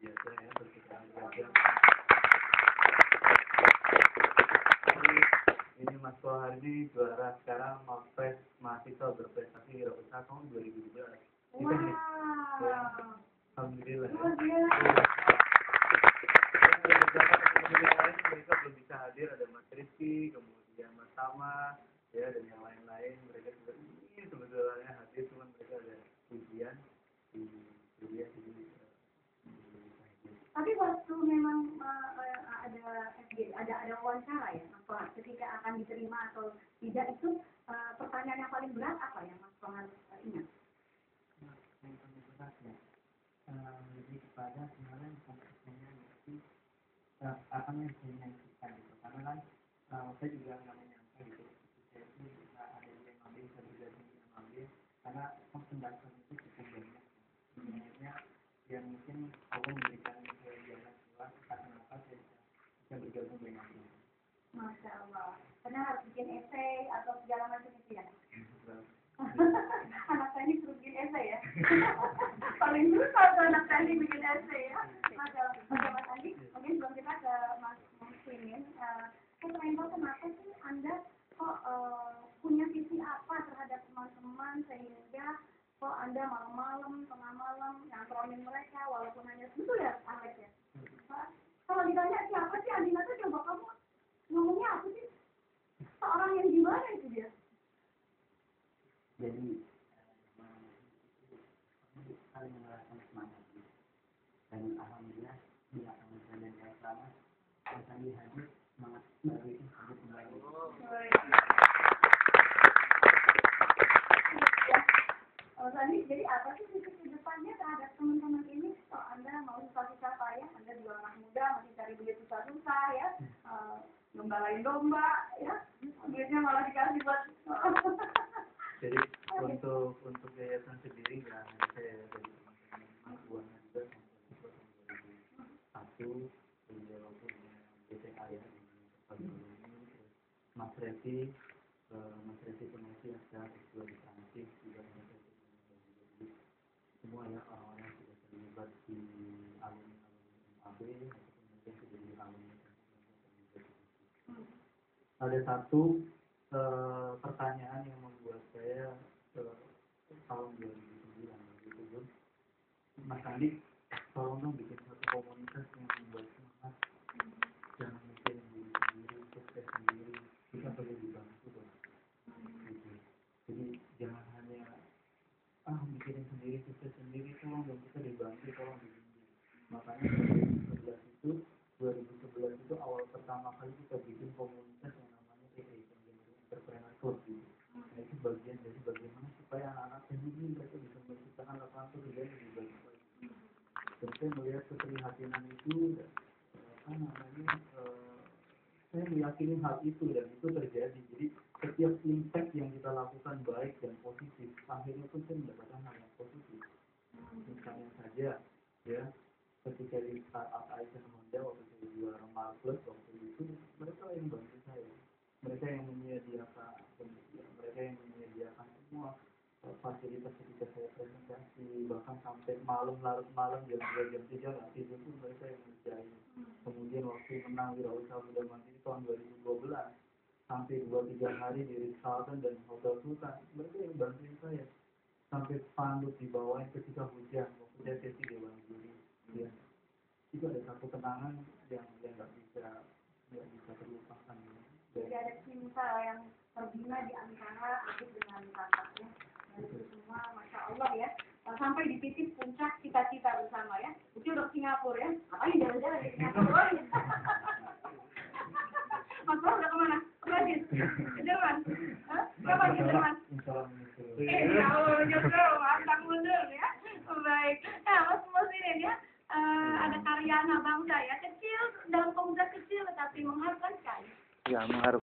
biasa ya, berkita biasa. Ini Mas Ko hari ini juara sekarang Mapres mahasiswa berprestasi Wirausaha tahun 2012. Wow. Ya, alhamdulillah. Luar biasa. Ada beberapa teman-teman yang lain mereka belum bisa hadir, ada Mas Rizky, kemudian Mas Tama, ya, dan yang lain-lain. Mereka ini sebetulnya hadir, cuman mereka ada ujian di kuliah jadi Tapi waktu memang ada wawancara ya, Mas Kohar, ketika akan diterima atau tidak itu pertanyaan yang paling berat apa yang Mas Kohar ingat? Yang paling berat ya, lebih kepada sebenarnya konteksnya itu apa yang saya menyaksikan gitu, karena kan saya juga nggak menyangka gitu, saya itu bisa ada di MAB, bisa bergabung di MAB, karena pendaftar itu cukup banyak. Sebenarnya yang mungkin Allah memberikan jalan keluar kenapa saya bisa bergabung dengan ini. Masya Allah. Karena harus bikin esai atau segala macam itu ya. Anak saya ini suruh bikin esai ya. Paling susah tuh anak saya ini bikin esai ya. Masya Allah. Oke Mas Andi, mungkin sebelum kita ke Mas Muslimin, saya pengen tahu kenapa sih Anda kok punya visi apa terhadap teman-teman sehingga kok Anda malam-malam, tengah malam nyantronin mereka walaupun hanya betul ya Alex ya. Kalau ditanya siapa sih Andi Nata, coba kamu ngomongnya apa sih? Seorang yang gimana itu dia? Jadi saling merasakan semangat dan alhamdulillah di akan dan yang sama akan hadir semangat baru itu hadir kembali. Sandi, jadi apa sih titik ke depannya terhadap teman-teman ini? Kalau Anda mau susah-susah payah, Anda juga anak muda, masih cari duit susah-susah ya, gembalain domba ya, duitnya malah dikasih buat. jadi untuk yayasan sendiri ya saya dari teman-teman uangnya juga sampai 2001 beliau punya BCA ya Mas Resi peneliti yang sekarang S2 di Prancis juga semua ya orang-orang yang sudah terlibat di alumni MAB ataupun mungkin sudah di alumni. Ada satu pertanyaan yang membuat saya tahun 2009 Mas Andi, tolong dong bikin satu komunitas yang membuat semangat, jangan mikirin diri sendiri, sukses sendiri, kita perlu dibantu dong. Jadi jangan hanya mikirin sendiri, sukses sendiri, tolong dong kita dibantu, tolong dibimbing. Makanya 2011 itu awal pertama kali kita bikin komunitas yang namanya Entrepreneur Club gitu. Nah itu bagian dari bagaimana supaya anak-anak sendiri mereka bisa menciptakan lapangan pekerjaan lebih baik lagi. Dan saya melihat keprihatinan itu dan saya meyakini hal itu dan itu terjadi. Jadi setiap impact yang kita lakukan baik dan positif, akhirnya pun saya mendapatkan hal yang positif. Misalnya saja ya, ketika di startup Aisyah Honda waktu saya juara Marplus waktu itu, mereka yang bantu saya, mereka yang menyediakan mereka yang menyediakan semua fasilitas ketika saya presentasi, bahkan sampai larut malam jam 2 jam 3 nggak tidur pun mereka yang mengerjain. Kemudian waktu menang Wirausaha Muda Mandiri tahun 2012 sampai 2-3 hari di Ritz-Carlton dan Hotel Sultan, mereka yang bantuin saya sampai spanduk dibawain ketika hujan waktu saya sesi dewan juri ya. Itu ada satu kenangan yang nggak bisa terlupakan ya. Jadi ada cinta yang terbina di antara adik dengan kakak ya. Dan itu semua Masya Allah ya, sampai di titik puncak cita-cita bersama ya. Itu udah Singapura ya, ngapain jalan-jalan di Singapura ya. Mas Bro udah kemana? Brazil? Ke Jerman? Kapan ke Jerman? Ya Allah, justru antang mundur ya. Baik. Nah, Mas Muslimin ya, ada karya anak bangsa ya, kecil dalam komunitas kecil tapi mengharumkan sekali. Ya, mengharumkan.